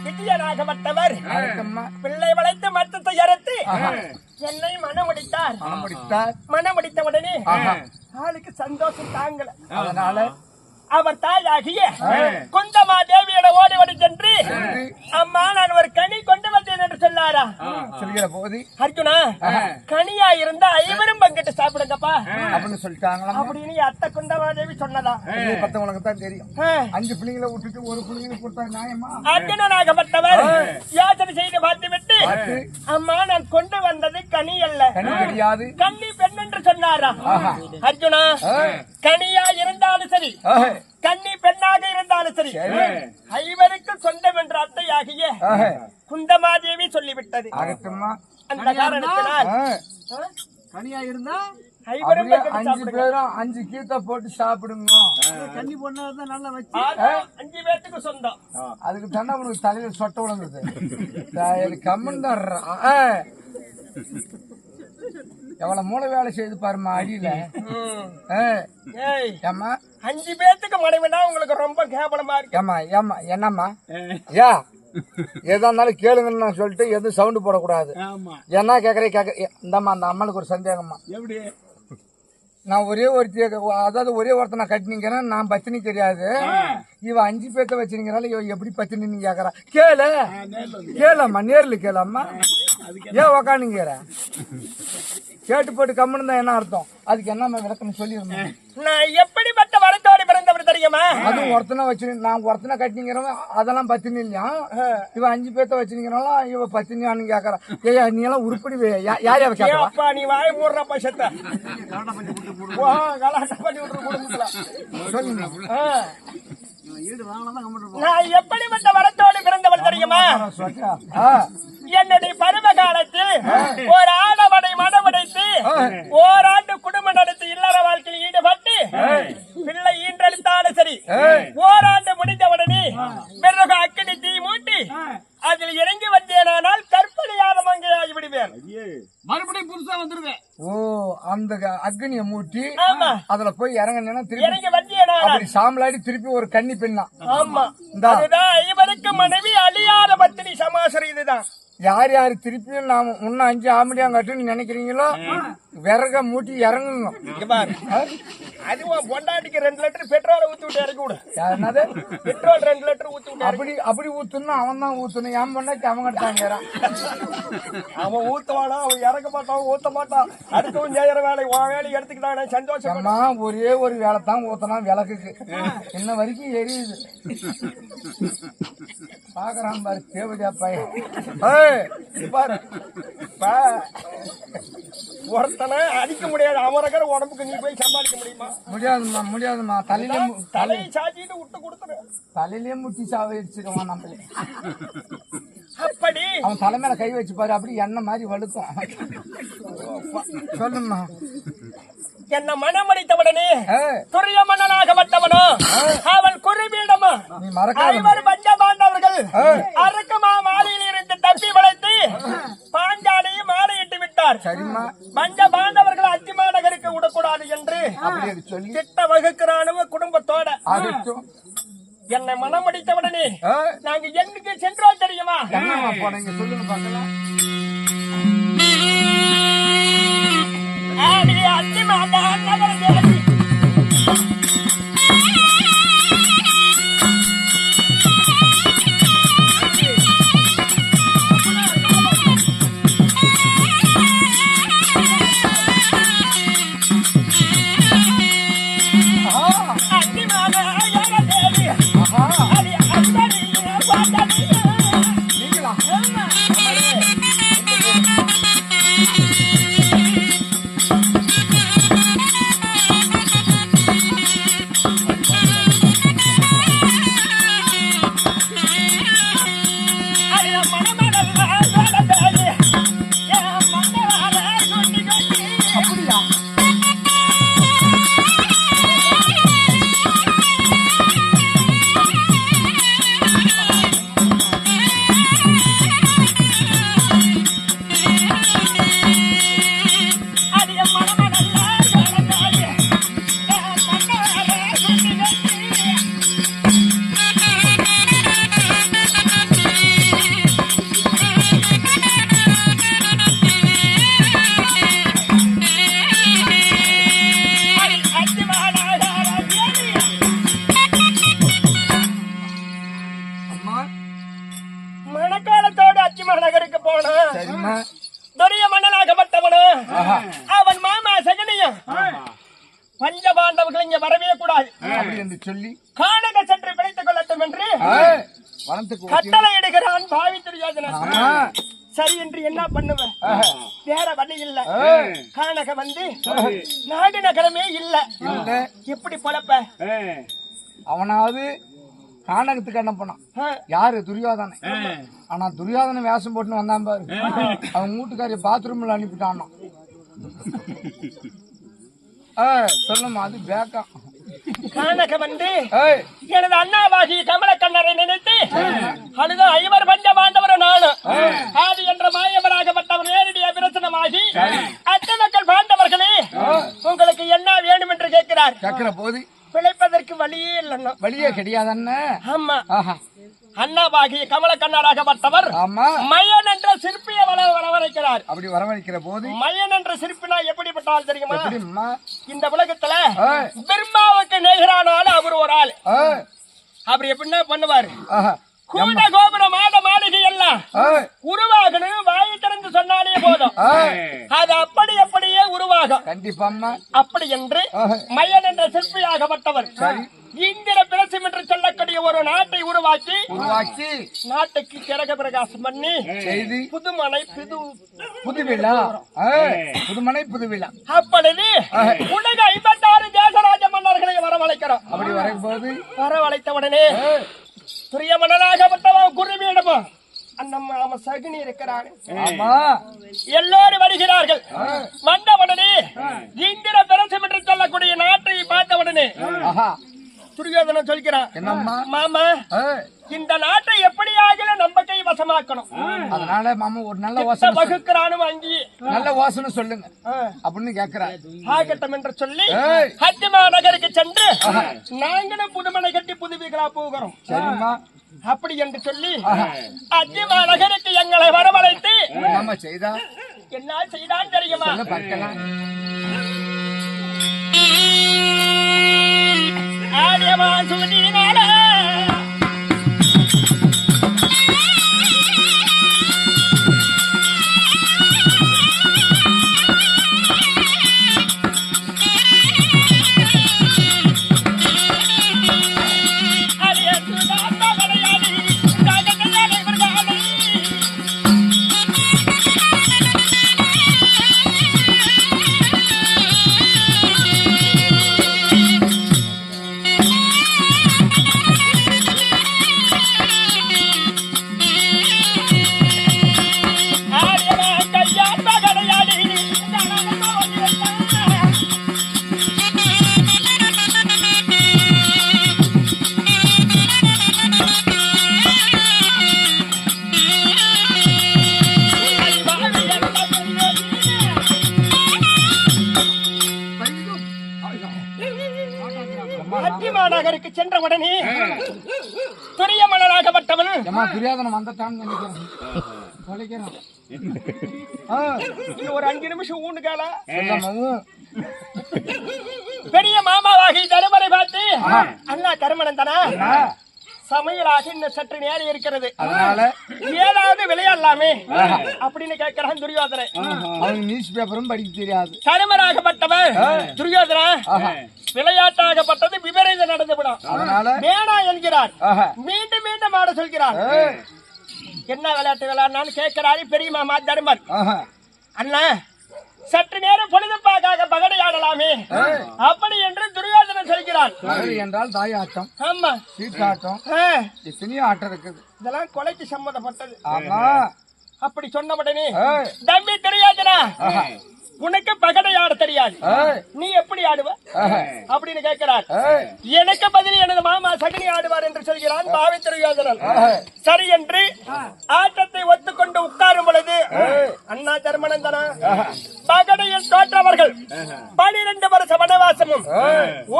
விட்டியனாகப்பட்டவர் பிள்ளை வளைத்து மத்தத்தை அறுத்து என்னை மனமுடித்தார். மனமுடித்த உடனே ஆளுக்கு சந்தோஷம் தாங்கல. அதனால அவர் தாயாகிய குந்தமா தேவியோட ஓடி ஓடி சென்று அம்மா நான் ஒரு கனி கொண்டு வந்தேன் என்று சொன்னாரா? சொல்கிற போது அர்ஜுனா கனியா இருந்தா ஐவரும் பங்கிட்டு சாப்பிடுங்கப்பா அப்படின்னு சொல்லிட்டாங்களா அப்படின்னு அத்தை குந்தமா தேவி சொன்னதா? பத்தவங்களுக்கு தான் தெரியும். 5 பிள்ளைங்களை விட்டுட்டு ஒரு பிள்ளைங்களை கொடுத்தா நியாயமா? அர்ஜுனனாகப்பட்டவர் யோசனை செய்து பார்த்து விட்டு அம்மா நான் கொண்டு வந்தது கனி அல்ல கண்ணு கிடையாது கன்னி பெண் என்று சொன்னாரா? அர்ஜுனா கனியா இருந்தாலும் சரி கன்னி பெண்ணாக இருந்தாலும் சரி ஐவருக்கு சொந்தம் என்ற அத்தையாகிய குந்தமாதேவி சொல்லிவிட்டது. அந்த காரணத்தினால் கனியா இருந்தா ஐவரும் பங்கிட்டு 5 சாப்பிடுங்க. பேரும் 5 கீத்தை போட்டு சாப்பிடுங்க. கன்னி பொண்ணாதான் நல்லா வச்சு ஆனா 5 பேத்துக்கு சொந்தம். அதுக்கு தானே உனக்கு தலையில சொட்ட விழுந்தது. கம்மன் தான் எவ்வளவு மூளை வேலை செய்து பாருமா அடியில. ஏய் ஏம்மா 5 பேத்துக்கு மனைவினா உங்களுக்கு ரொம்ப கேவலமா இருக்கு. ஏம்மா ஏம்மா என்னம்மா யா எதா இருந்தாலும் கேளுங்கன்னு நான் சொல்லிட்டு எதுவும் சவுண்டு போடக்கூடாது. என்ன கேக்குறேன் இந்தம்மா அந்த அம்மனுக்கு ஒரு சந்தேகம்மா. எப்படி நான் ஒரே ஒருத்தி அதாவது ஒரே ஒருத்தனை கட்டினீங்கன்னா நான் பத்தினி தெரியாது. இவ 5 பேர்த்த வச்சிருக்கிறாள் இவ எப்படி பத்தினு கேக்குறா? கேளம்மா நேர்ல கேளம்மா. ஏன் உக்காந்துங்கிற கேட்டு போட்டு கம்முன்னு தான் என்ன அர்த்தம்? அதுக்கு என்னம்மா விளக்கம் சொல்லிருந்தேன். நான் எப்படிப்பட்ட வரத்தோடு பிறந்தவர் தெரியுமா? அதுவும் ஒருத்தனை வச்சு நான் ஒருத்தனை கட்டிங்கிறவன் அதெல்லாம் பத்தினி இல்லையா? இவ 5 பேர்த்த வச்சிருக்கிறாலும் இவ பத்தினியான்னு கேக்குறா. ஏயா நீ எல்லாம் உருப்படி யார் யார கேட்கவா? அப்பா நீ வாய் மூடுற பட்சத்தை கலாட்டம் பண்ணி விட்டுற குடும்பத்துல சொல்லுங்க. நான் எப்படிப்பட்ட வரத்தோடு பிறந்தவர் தெரியுமா? என்னுடைய பருவ காலத்தில் ஒரு ஆடவனை மனமுடைத்து ஓராண்டு குடும்ப நடத்தி இல்லற வாழ்க்கையில் ஈடுபட்டு பிள்ளை ஈன்றெடுத்தால் அதோட சரி ஓராண்டு முடிந்த உடனே பிறகு அக்கினி தீ மூட்டி அதில் இறங்கி வந்தேனானால் கற்பனையான மங்கையாகி விடுவேன். மறுபடியும் புதுசா வந்துருவேன். ஓ அந்த அக்னிய மூட்டி ஆமா அதுல போய் இறங்கினா திருப்பி இறங்கி வந்தேனானால் அப்படி சாம்பலாடி திருப்பி ஒரு கன்னி பெண்ணா. ஆமா இந்தா. அதுதான் ஐவருக்கு மனைவி அழியாத பத்தினி சமாசரம். இதுதான் யார் யாரு திருப்பியும் நாம இன்னும் 5 ஆம்படியாங்கட்டுன்னு நினைக்கிறீங்களோ விறக மூட்டி இறங்கணும். இங்க பாரு. அதுவும் பொண்டாட்டிக்கு 2 லிட்டர் பெட்ரோலை ஊத்தி விட்டு இறக்கி விடு. என்னது பெட்ரோல் 2 லிட்டர் ஊத்தி விட்டு அப்படி ஊத்தணும் அவன் தான் ஊத்தணும். ஏன் பண்ணாச்சு அவங்க எடுத்தாங்கிறான். அவன் ஊத்துவானா அவன் இறக்க மாட்டான் ஊத்த மாட்டான். அடுத்தவன் செய்யற வேலை உன் வேலையை எடுத்துக்கிட்டானே சந்தோஷம். அம்மா ஒரே ஒரு வேலை தான் ஊத்தலாம் விளக்குக்கு. இன்ன வரைக்கும் எரியுது. பாக்குறான் பாரு தேவதா பையன். பாரு ஒருத்தனை அடிக்க முடியாது. அவரக்கிற உடம்புக்கு நீ போய் சமாளிக்க முடியுமா? முடியாதுமா தலையை சாச்சிட்டு விட்டு கொடுத்துரு. தலையிலே முட்டி சாவிடுச்சுக்குவான் நம்மளே. அப்படி அவன் தலைமையில கை வச்சு பாரு அப்படி எண்ணெய் மாதிரி வலுக்கும். சொல்லுமா. என்ன மனமடித்தவடனே துரிய மன்னனாகப்பட்டவனோ அவன் குருவிடமா நீ மறக்காத. ஐவர் பஞ்ச பாண்டவர்கள் அரக்கமா மாலையில் இருந்து தப்பி வளைத்து பாஞ்சாலையும் மாலையிட்டு விட்டார். சரிம்மா. பஞ்ச பாண்டவர்கள் அத்திமா நகருக்கு விடக்கூடாது என்று அப்படி சொல்லி திட்ட வகுக்கிறானுவ குடும்பத்தோட ஆகட்டும். என்னை மனமடித்தவுடனே நாங்க எங்குக்கு சென்றோம் தெரியுமா? என்னம்மா போனீங்க சொல்லுங்க பார்க்கலாம். அத்திமா நகர் தேடி மணக்காலத்தோடு அத்திமா நகருக்கு போன துரிய மன்னனாகப்பட்டவனு அவன் மாமா சகனியும் பஞ்ச பாண்டவர்கள் இங்க வரவே கூடாது அப்படி என்று சொல்லி காணக சென்று பிழைத்துக் கொள்ளட்டும் என்று கட்டளை எடுக்கிறான் பாவி தெரியாதன. சரி என்று என்ன பண்ணுவேன்? வேற வழி இல்ல. காணக வந்து நாடு நகரமே இல்ல. எப்படி பொழப்ப? அவனாவது கானகத்துக்கு என்ன பண்ணான்? யாரு? துரியோதனை. ஆனா துரியோதனை வேஷம் போட்டுன்னு வந்தான் பாரு. அவன் வீட்டுக்காரி பாத்ரூம்ல அனுப்பிட்டான். சொல்லுமா. அது பேக்கம். கானக வந்து எனது அண்ணாவாகி கமலக்கண்ணரை நினைத்து அழுத ஐவர் பஞ்ச பாண்டவர் நானு ஆதி என்ற மாயவராகப்பட்டவர் நேரடிய பிரசனமாகி அத்த மக்கள் பாண்டவர்களே உங்களுக்கு என்ன வேணும் என்று கேட்கிறார். கேட்கிற போது பிழைப்பதற்கு வழியே இல்லைன்னா வழியே கிடையாதுன்னு. ஆமா. அண்ணாவாகி கமலக்கண்ணராகப்பட்டவர் மயன் என்ற சிற்பியை வரவழைக்கிறார். அப்படி வரவழைக்கிற போது மயன் என்ற சிற்பினா எப்படிப்பட்டால் தெரியுமா? எப்படிம்மா? இந்த உலகத்துல பிரம்மாவுக்கு நிகரானாலும் அவர் ஒரு ஆள். அப்படி எப்படின்னா பண்ணுவாரு. கூட கோபுர மாட மாளிகை எல்லாம் உருவாகணும் வாயை திறந்து சொன்னாலே போதும். அது அப்படியே உருவாகும். கண்டிப்பா. அப்படி என்று மயன் என்ற சிற்பியாகப்பட்டவர் இந்திர பிரசம் என்று சொல்லக்கூடிய ஒரு நாட்டை உருவாக்கி நாட்டுக்கு கிரக பிரகாசம் பண்ணி புதுமனை புதுவிழா புதுவிழா அப்பொழுது உலக 56 தேசராஜ மன்னர்களை வரவழைக்கிறோம். அப்படி வரும்போது வரவழைத்த உடனே துரிய மன்னராகப்பட்டவன் குருவியிடமா அண்ணம்மா சகுனி இருக்கிறார். எல்லோரும் வருகிறார்கள். வந்த உடனே இந்திர பிரசம் என்று சொல்லக்கூடிய நாட்டை பார்த்த உடனே துரியோதனன் சொல்கிறான், என்னம்மா? மாமா ஏய், இந்த நாட்டை எப்படியாக நம்ம கை வசமாக்கணும், அதனால மாமா ஒரு நல்ல திட்டம் வாசனை வகுக்கிறானும் அங்கேயே நல்ல வாசனை சொல்லுங்க அப்படின்னு கேக்குறாரு. ஆகட்டும் என்று சொல்லி ஏய். ஹத்திமா நகருக்கு சென்று நாங்களும் புதுமனை கட்டி புதுவிகளா போகிறோம் சரிம்மா. அப்படி என்று சொல்லி ஹத்திமா நகருக்கு எங்களை வரவழைத்து நம்ம செய்தா என்ன செய்தான் தெரியுமா? சொல்ல பார்க்கலாம். ஆரியமா சுதினால நகருக்கு சென்ற உடனே துரிய மலராகப்பட்டவன் ஏம்மா துரியோதனன் வந்துட்டான்னு நினைக்கிறேன். தொலைக்கிறேன். இன்னும் ஒரு 5 நிமிஷம் ஊன்னு கேள சொல்லம்மா. பெரிய மாமாவாகி தருமரை பார்த்து அண்ணா தருமணன் தானா சமையலாக இன்னும் சற்று நேரம் இருக்கிறது, அதனால ஏதாவது விளையாடலாமே அப்படின்னு கேட்கிறான் துரியோதனை. அவனுக்கு நியூஸ் பேப்பரும் படிக்க தெரியாது. தருமராகப்பட்டவன் துரியோதனா விளையாட்டாகப்பட்டது விபரீதம் நடந்துவிடும், அதனால வேணா என்கிறார். மீண்டும் மீண்டும் ஆட சொல்கிறார். என்ன விளையாட்டு விளையாடுனான்னு கேட்கிறாரு பெரிய மாமா தருமர். அண்ணா சற்று நேரம் பொழுதுபாக்காக பகடையாடலாமே அப்படி என்று துரியோதனன் சொல்கிறான். பகடை என்றால் தாயாட்டம், ஆமா சீட்டாட்டம், எத்தனையோ ஆட்டம் இருக்குது. இதெல்லாம் கொலைக்கு சம்மந்தப்பட்டது. ஆமா. அப்படி சொன்ன உடனே தம்பி துரியோதனா உனக்கு பகடையாட தெரியாது, நீ எப்படி ஆடுவ அப்படின்னு கேட்கிறார். எனக்கு பதில் எனது மாமா சகுனி ஆடுவார் என்று சொல்கிறான் பாவி துரியோதனன். சரி என்று ஆட்டத்தை ஒத்துக்கொண்டு உட்காரும் பொழுது அண்ணா தர்மனந்தனா பகடையில் தோற்றவர்கள் 12 வருஷ வனவாசமும்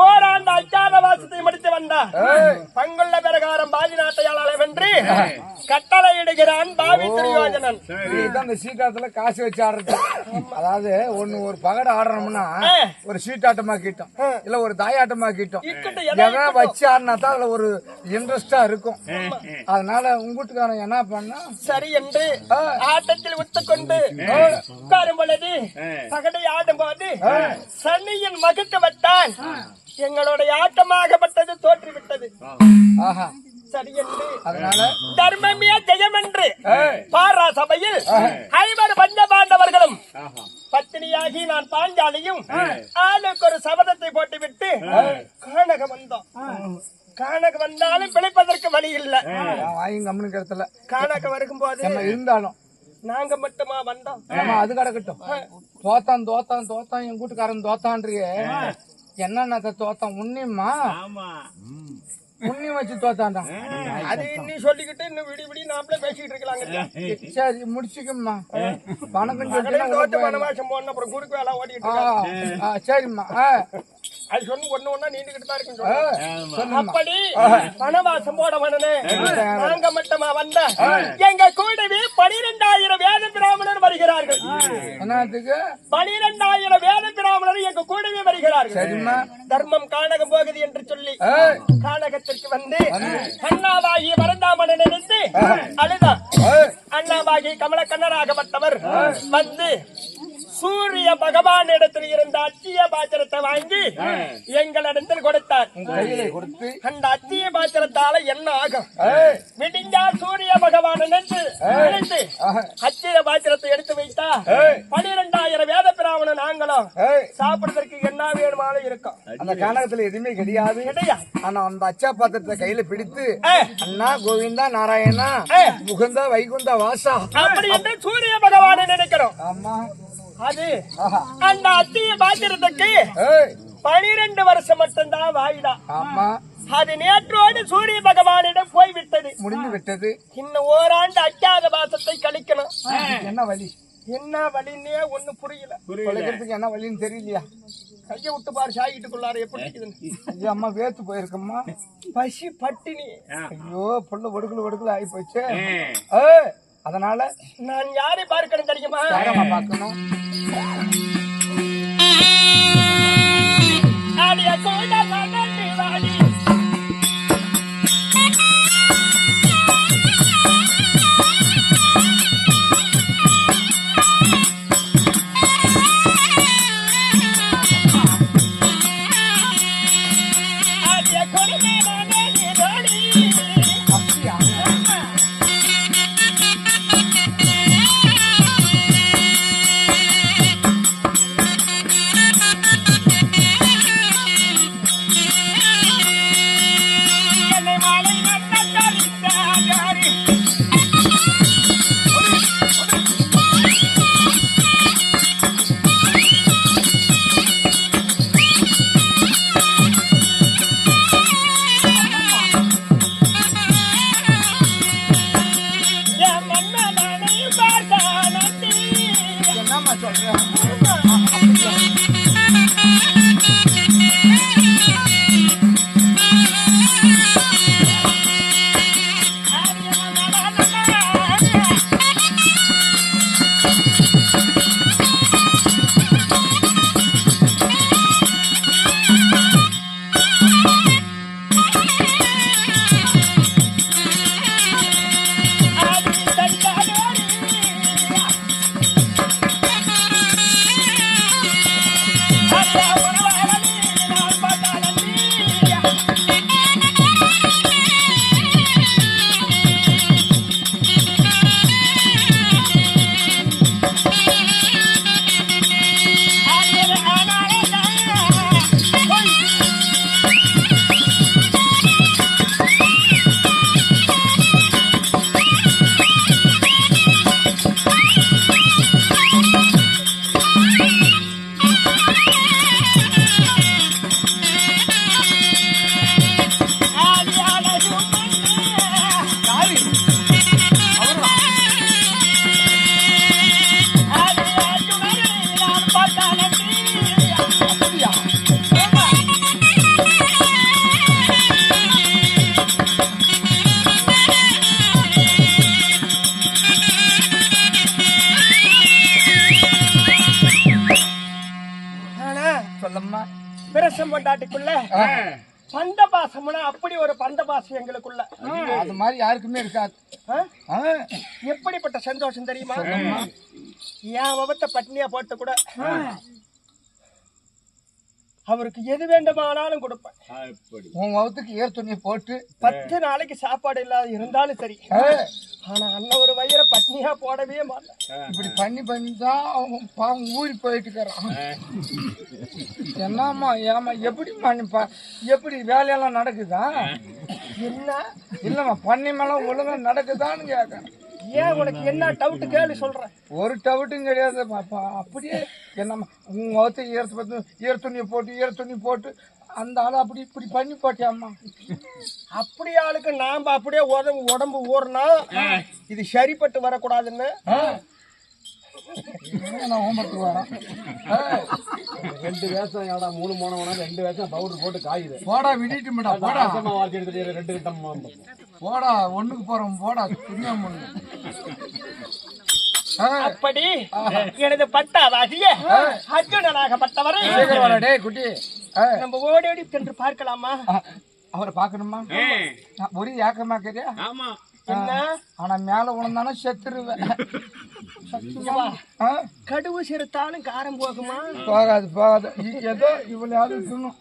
ஓராண்டு அஜாதவாசத்தை முடித்து வந்தார். பங்குள்ள பிரகாரம் பாதி நாட்டையாள வென்று கட்டளையிடுகிறான் பாவி துரியோதனன். அந்த சீட்டாட்டத்துல காசு வச்சு ஆடுறது. அதாவது ஒரு பகடை ஆடுறோம்னா ஒரு சீட்டாட்டமா கிட்டும், இல்ல ஒரு தாயாட்டமா கிட்டும். எதனா வச்சு ஆடினா தான் அதுல ஒரு இன்ட்ரெஸ்டா இருக்கும். அதனால உங்கூட்டுக்காரன் என்ன பண்ணா சரி என்று ஆட்டத்தில் ஒத்துக்கொண்டு உட்காரும் பொழுது பகடை ஆடும் போது சனியின் மகுத்து வட்டான் எங்களுடைய ஆட்டமாகப்பட்டது தோற்றுவிட்டது. ஆஹா. சரி என்று அதனால தர்மமே ஜெயம் என்று பாரா சபையில் 5 பஞ்ச பாண்டவர்களும் பத்தினியாகி நான் பாஞ்சாலியும் ஆளுக்கு ஒரு சபதத்தை போட்டுவிட்டு காணக வந்தோம். காணக வந்தாலும் பிழைப்பதற்கு வழி இல்ல. கம்முன்னு காணக வரும்போது இருந்தாலும் நாங்க மட்டுமா வந்தோம். அது கிடக்கட்டும். தோத்தான் தோத்தான் தோத்தான் என் கூட்டுக்காரன் தோத்தான்றியே என்ன தோத்தான் உன்னியம்மா புண்ணியம் வச்சு தோத்தாண்டா. அது இன்னும் சொல்லிக்கிட்டு இன்னும் விடி விடி நாமளே பேசிட்டு இருக்கலாங்க. சரி முடிச்சுக்கம்மா. வணக்கம் தோட்ட வனவாசம் போன அப்புறம் குறுக்கு வேலை ஓடிட்டு இருக்கா. சரிம்மா. அது சொன்ன ஒண்ணு ஒண்ணா நீண்டுகிட்டு தான் இருக்கு. அப்படி வனவாசம் போட மனனே நாங்க மட்டுமா வந்த எங்க கூடவே 12,000 வேத பிராமணர் வருகிறார்கள். என்னத்துக்கு 12,000 வேத பிராமணர் எங்க கூடவே வருகிறார்கள். சரிம்மா. தர்மம் காணகம் போகுது என்று சொல்லி கானகத்திற்கு வந்து அண்ணாவாகி வரந்தாமனை நினைத்து அழுதான். அண்ணாவாகி கமலக்கண்ணனாகப்பட்டவர் வந்து சூரிய பகவான் இடத்தில் இருந்த அத்திய பாத்திரத்தை வாங்கி எங்களிடத்தில் கொடுத்தார். அந்த அத்திய பாத்திரத்தால என்ன ஆகும்? விடிஞ்சா சூரிய பகவான் நினைத்து அத்திய பாத்திரத்தை எடுத்து வைத்தா 12,000 வேத பிராமணன் நாங்களும் சாப்பிடுறதுக்கு என்ன வேணுமாலும் இருக்கும். அந்த கானகத்துல எதுவுமே கிடையாது. ஆனா அந்த அச்சா பாத்திரத்தை கையில பிடித்து அண்ணா கோவிந்தா நாராயணா முகுந்தா வைகுந்தா வாசா அப்படி என்று சூரிய பகவானை நினைக்கிறோம். ஆமா. அது அந்த அத்திய பாத்திரத்துக்கு 12 வருஷம் மட்டும்தான் வாயிடா. ஆமா. அது நேற்றோடு சூரிய பகவானிடம் போய்விட்டது. முடிந்து விட்டது. இன்னும் ஓராண்டு அஞ்சாத மாசத்தை கழிக்கணும். என்ன வழி? என்ன வழின்னே ஒண்ணு புரியல. உலகத்துக்கு என்ன வழின்னு தெரியலையா? கைய விட்டு பாரு, சாகிட்டுக்குள்ளார எப்படி இருக்குதுன்னு. ஐயோ அம்மா வேத்து போயிருக்கம்மா. பசி பட்டினி. ஐயோ புள்ள ஒடுக்கல ஆகி போச்சு. அதனால நான் யாரை பார்க்கணும் தெரியுமா? யாரம்மா பார்க்கணும்? ஆடிய கோயிலால் நன்றி வாடி. ஆடிய கோயிலால் நன்றி வாடி. அப்படியா? என்னை மாலை நட்டரித்தாரி. என் மன்னனை பார்க்க நன்றி. என்னம்மா சொல்ற? சொல்லம்மா. பிரசம் கொண்டாட்டிக்குள்ள பந்த பாசம்னா அப்படி ஒரு பந்த பாசம் எங்களுக்குள்ள. அது மாதிரி யாருக்குமே இருக்காது. எப்படிப்பட்ட சந்தோஷம் தெரியுமா? என் விபத்தை பட்னியா போட்டு கூட அவருக்கு எது வேண்டுமானாலும் கொடுப்பேன். உன் வகுத்துக்கு ஏர் துணி போட்டு 10 நாளைக்கு சாப்பாடு இல்லாத இருந்தாலும் சரி. ஆனா அண்ணன் ஒரு வயிற பட்னியா போடவே மாட்டேன். இப்படி பண்ணி தான் அவன் பாவம் ஊறி போயிட்டு இருக்கிறான். என்னம்மா ஏமா எப்படிம்மா எப்படி வேலையெல்லாம் நடக்குதா? என்ன இல்லம்மா பண்ணி மேல ஒழுங்கா நடக்குதான்னு கேட்கறேன். ஏன் உனக்கு என்ன டவுட் கேளு சொல்றேன். ஒரு டவுட்டும் கிடையாது பாப்பா. அப்படியே என்னம்மா உன் முகத்தை ஈர துணி போட்டு அந்த ஆளு அப்படி இப்படி பண்ணி போட்டியாம்மா. அப்படி ஆளுக்கு நாம அப்படியே உடம்பு ஊறனா இது சரிப்பட்டு வரக்கூடாதுன்னு நான் ஹோம்ஒர்க்கு வரேன். 2 வேஷம் ஏடா 3 போனவனா 2 வேஷம் பவுடர் போட்டு காயுது. போடா விடிட்டு மேடா போடா. வாத்தி எடுத்துட்டு 2 கிட்டம் போடா ஒண்ணுக்கு போறோம் போடா துணியாம. அப்படி எனது பட்டாவாகிய அர்ஜுனனாகப்பட்டவரை டேய் குட்டி நம்ம ஓடி ஓடி சென்று பார்க்கலாமா? அவரை பாக்கணுமா? ஒரு ஏக்கமா கேரியா? ஆமா. என்ன ஆனா மேல உணர்ந்தானே செத்துருவேன். கடுவு சிறுத்தாலும் காரம் போகுமா? போகாது. ஏதோ இவ்வளவு இருக்கணும்.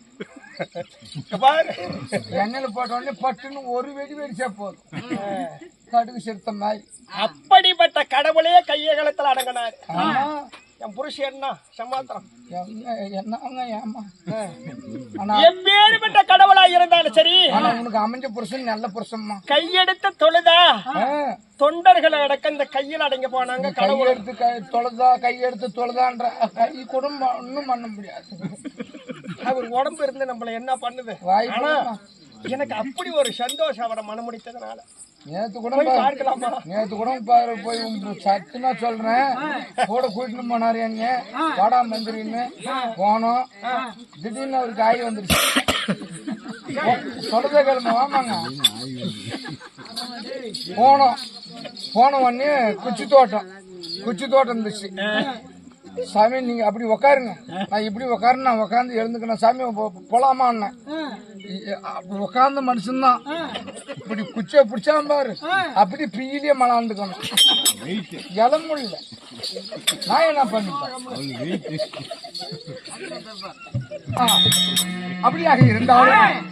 எண்ணெயில போட்ட உடனே பட்டுன்னு ஒரு வெடி வெடிச்சா போதும். கடுகு சிறுத்த மாதிரி. அப்படிப்பட்ட கடவுளே கையகலத்துல அடங்கினார். என் புருஷன் என்ன சமாத்திரம் என்னங்க ஏமா? எப்பேற்பட்ட கடவுளா இருந்தாலும் சரி. ஆனா உனக்கு அமைஞ்ச புருஷன் நல்ல புருஷன்மா. கையெடுத்து தொழுதா தொண்டர்கள் அடக்க இந்த கையில் அடங்கி போனாங்க. கையெடுத்து தொழுதான்ற கை குடும்பம் ஒன்னும் பண்ண முடியாது. அவர் உடம்பு இருந்து நம்மள என்ன பண்ணுது? எனக்கு அப்படி ஒரு சந்தோஷம் அவரை மனம் முடித்ததுனால நேத்து கூட போய் பார்க்கலாமா? நேத்து கூட பாரு போய் சத்தியமா சொல்றேன் கூட கூட்டிட்டு போனாரு என்ன வாடா மந்திரின்னு போனோம். திடீர்னு அவருக்கு ஆகி வந்துருச்சு. சொல்றதே கிழமை வாமாங்க போனோம். போன உடனே குச்சி தோட்டம் இருந்துச்சு. சாமி நீங்க அப்படி உக்காருங்க, நான் இப்படி உக்காருன்னு நான் உக்காந்து எழுந்துக்கணும். சாமி போலாமா உக்காந்த மனுஷன்தான் இப்படி குச்சியை பிடிச்சாம பாரு அப்படி பீலியே மலாந்துக்கணும். இளமும் இல்லை. நான் என்ன பண்ணிப்பேன் அப்படியாக இருந்தாலும்